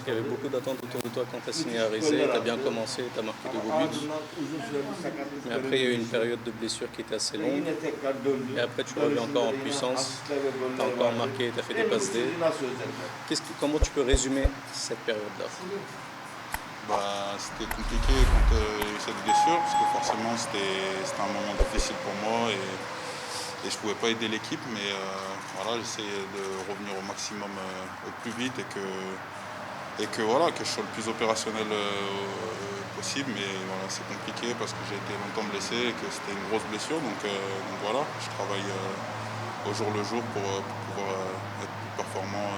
Il y avait beaucoup d'attentes autour de toi quand tu as signé à Rize, tu as bien commencé, tu as marqué de beaux buts. Mais après, il y a eu une période de blessure qui était assez longue. Et après, tu reviens encore en puissance, tu as encore marqué, tu as fait des passes D. Comment tu peux résumer cette période-là? C'était compliqué quand il y a eu cette blessure, parce que forcément c'était un moment difficile pour moi et je ne pouvais pas aider l'équipe, mais voilà, j'essayais de revenir au maximum au plus vite et que voilà, que je sois le plus opérationnel possible. Mais voilà, c'est compliqué parce que j'ai été longtemps blessé et que c'était une grosse blessure. Donc voilà, je travaille au jour le jour pour pouvoir être plus performant.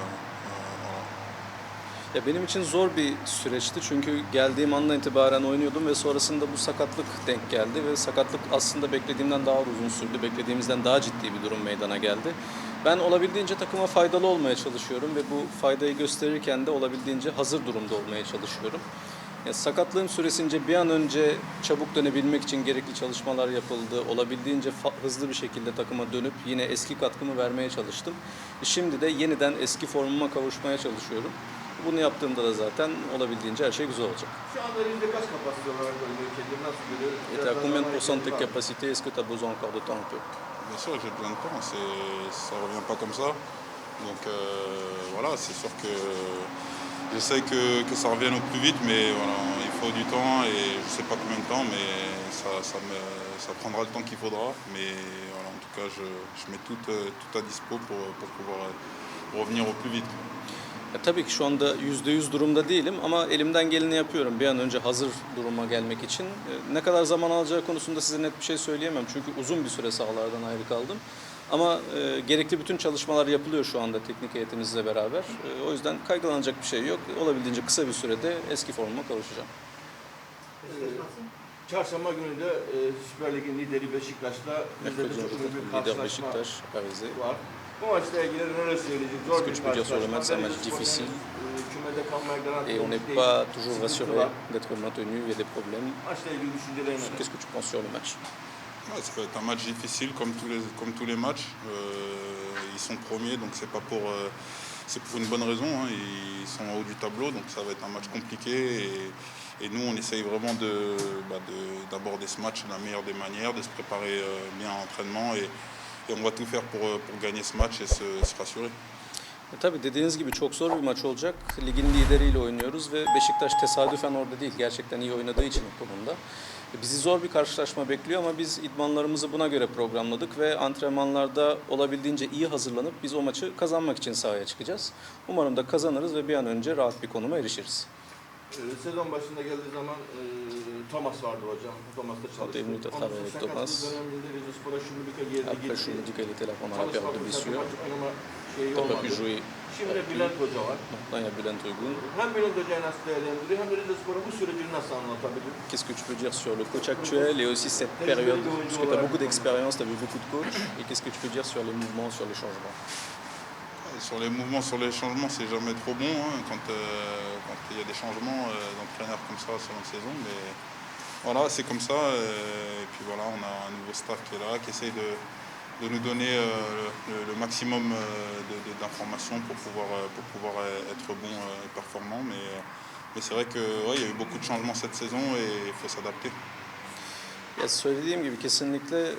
Ya benim için zor bir süreçti çünkü geldiğim andan itibaren oynuyordum ve sonrasında bu sakatlık denk geldi ve sakatlık aslında beklediğimden daha uzun sürdü, beklediğimizden daha ciddi bir durum meydana geldi. Ben olabildiğince takıma faydalı olmaya çalışıyorum ve bu faydayı gösterirken de olabildiğince hazır durumda olmaya çalışıyorum. Ya, sakatlığım süresince bir an önce çabuk dönebilmek için gerekli çalışmalar yapıldı. Olabildiğince hızlı bir şekilde takıma dönüp yine eski katkımı vermeye çalıştım. Şimdi de yeniden eski formuma kavuşmaya çalışıyorum. Bunu yaptığımda da zaten olabildiğince her şey güzel olacak. Şu anda elinde kaç kapasite olarak oynuyor? Kendini nasıl görüyor? Et t'as combien de pourcents de tes capacités? Est-ce que tu as besoin encore de temps un peu? Bien sûr, j'ai besoin de temps, ça ne revient pas comme ça. Donc voilà, c'est sûr que j'essaie que ça revienne au plus vite, mais voilà, il faut du temps et je ne sais pas combien de temps, mais ça prendra le temps qu'il faudra. Mais voilà, en tout cas, je mets tout à dispo pour pouvoir revenir au plus vite. Ya, tabii ki şu anda %100 durumda değilim ama elimden geleni yapıyorum bir an önce hazır duruma gelmek için. Ne kadar zaman alacağı konusunda size net bir şey söyleyemem çünkü uzun bir süre sahalardan ayrı kaldım. Ama gerekli bütün çalışmalar yapılıyor şu anda teknik heyetimizle beraber. O yüzden kaygılanacak bir şey yok. Olabildiğince kısa bir sürede eski formuma kavuşacağım. Çarşamba günü de Süper Lig'in lideri Beşiktaş'la bizde de çok büyük bir karşılaşma var. Bu maçla ilgili neler söyleyeceğim? Zor bir karşılaşma. Kümede kalmaya garanti et on n'est pas toujours rassuré d'être maintenu, il y a des problèmes. Maçla ilgili düşüncelerin neler? Qu'est-ce que tu penses sur le match? Ouais, ça peut être un match difficile comme tous les matchs. Ils sont premiers, donc c'est pour une bonne raison. Hein. Ils sont en haut du tableau, donc ça va être un match compliqué. Et nous, on essaye vraiment d'aborder ce match de la meilleure des manières, de se préparer bien à l'entraînement. Et on va tout faire pour gagner ce match et se rassurer. Tabii dediğiniz gibi çok zor bir maç olacak. Ligin lideriyle oynuyoruz ve Beşiktaş tesadüfen orada değil. Gerçekten iyi oynadığı için konumda. Bizi zor bir karşılaşma bekliyor ama biz idmanlarımızı buna göre programladık ve antrenmanlarda olabildiğince iyi hazırlanıp biz o maçı kazanmak için sahaya çıkacağız. Umarım da kazanırız ve bir an önce rahat bir konuma erişiriz. Sezon başında geldiği zaman Thomas vardı hocam. Thomas'ta çalıştı. Onun sakatlığı döneminde Rizespor'a Şumudika geldi gitti. Après Şumudika il était là pendant la période de blessure. Şeyi olmadı. Şimdi Bülent Hoca var. Maintenant il y a Bülent Uygun. Hem Bülent Hoca'yı nasıl değerlendiriyor hem de Rizespor'a bu sürecini nasıl anlatabilir? Qu'est-ce que tu peux dire sur le coach actuel et aussi cette période? Parce que tu as beaucoup d'expérience, tu as vu beaucoup de coachs. Et qu'est-ce que tu peux dire sur les mouvements, sur les changements? Sur les mouvements, sur les changements, c'est jamais trop bon hein, quand il y a des changements d'entraîneurs comme ça sur une saison. Mais voilà, c'est comme ça. Et puis voilà, on a un nouveau staff qui est là, qui essaye de nous donner le maximum d'informations pour pouvoir être bon et performant. Mais c'est vrai qu'il y a eu beaucoup de changements cette saison et il faut s'adapter. Ya söylediğim gibi kesinlikle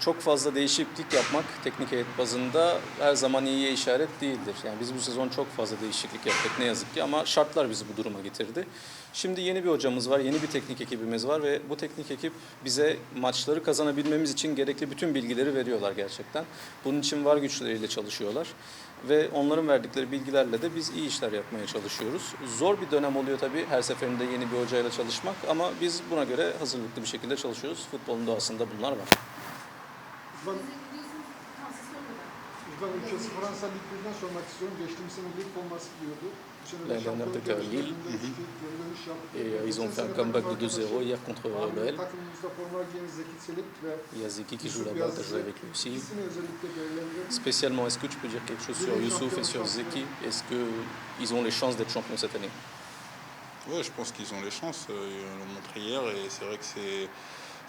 çok fazla değişiklik yapmak teknik heyet bazında her zaman iyiye işaret değildir. Yani biz bu sezon çok fazla değişiklik yaptık ne yazık ki ama şartlar bizi bu duruma getirdi. Şimdi yeni bir hocamız var, yeni bir teknik ekibimiz var ve bu teknik ekip bize maçları kazanabilmemiz için gerekli bütün bilgileri veriyorlar gerçekten. Bunun için var güçleriyle çalışıyorlar. Ve onların verdikleri bilgilerle de biz iyi işler yapmaya çalışıyoruz. Zor bir dönem oluyor tabii her seferinde yeni bir hocayla çalışmak ama biz buna göre hazırlıklı bir şekilde çalışıyoruz. Futbolun doğasında bunlar var. İrfan ülkesi Fransa Lig 1'den sormak istiyorum. Geçtiğimiz sene lig forması giyiyordu. L'année dernière de Lille. Et ils ont fait un comeback de 2-0 hier contre l'OL. Il y a Zeki qui joue là-bas, tu as joué avec lui aussi. Spécialement, est-ce que tu peux dire quelque chose sur Youssouf et sur Zeki? Est-ce qu'ils ont les chances d'être champions cette année? Oui, je pense qu'ils ont les chances. Ils l'ont montré hier et c'est vrai que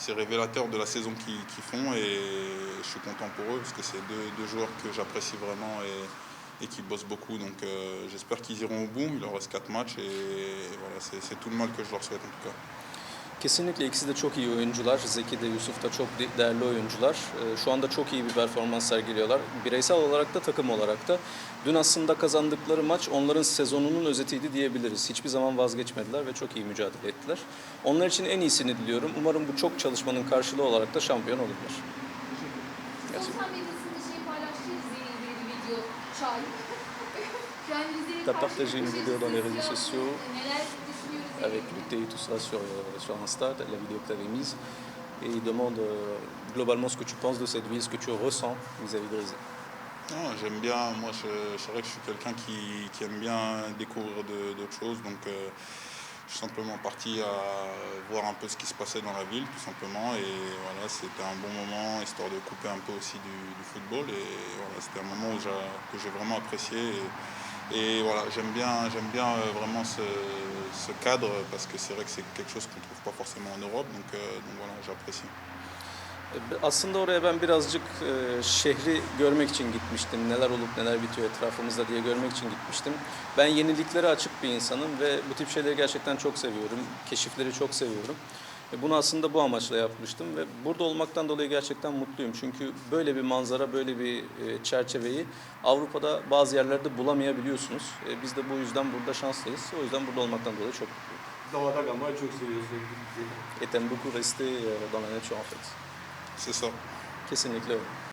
c'est révélateur de la saison qu'ils font et je suis content pour eux parce que c'est deux joueurs que j'apprécie vraiment et qui bossent beaucoup. Donc j'espère qu'ils iront au bout. Il leur reste 4 matchs et voilà, c'est tout le mal que je leur souhaite en tout cas. Kesinlikle ikisi de çok iyi oyuncular. Zeki de Yusuf da çok değerli oyuncular. Şu anda çok iyi bir performans sergiliyorlar. Bireysel olarak da takım olarak da. Dün aslında kazandıkları maç onların sezonunun özetiydi diyebiliriz. Hiçbir zaman vazgeçmediler ve çok iyi mücadele ettiler. Onlar için en iyisini diliyorum. Umarım bu çok çalışmanın karşılığı olarak da şampiyon olurlar. Sosyal medyasında paylaştığınız yeni bir video çay. T'as partagé une vidéo dans les réseaux sociaux Neler düşünüyoruz? avec Lutte et tout ça sur Insta, la vidéo que tu avais mise. Et il demande globalement ce que tu penses de cette ville, ce que tu ressens vis-à-vis de Rizé. Non, j'aime bien, moi c'est vrai que je suis quelqu'un qui aime bien découvrir d'autres choses, donc je suis simplement parti à voir un peu ce qui se passait dans la ville, tout simplement, et voilà, c'était un bon moment, histoire de couper un peu aussi du football, et voilà, c'était un moment que j'ai vraiment apprécié, et voilà, j'aime bien vraiment ce cadre, parce que c'est vrai que c'est quelque chose qu'on ne trouve pas forcément en Europe, donc voilà, j'apprécie. Aslında oraya ben birazcık şehri görmek için gitmiştim. Neler olup neler bitiyor etrafımızda diye görmek için gitmiştim. Ben yeniliklere açık bir insanım ve bu tip şeyleri gerçekten çok seviyorum. Keşifleri çok seviyorum. Bunu aslında bu amaçla yapmıştım ve burada olmaktan dolayı gerçekten mutluyum. Çünkü böyle bir manzara, böyle bir çerçeveyi Avrupa'da bazı yerlerde bulamayabiliyorsunuz. Biz de bu yüzden burada şanslıyız. O yüzden burada olmaktan dolayı çok mutluyum. Doğada kalmayı çok seviyorsunuz. Et t'aimes beaucoup rester dans la nature en fait. C'est ça. Kesinlikle öyle.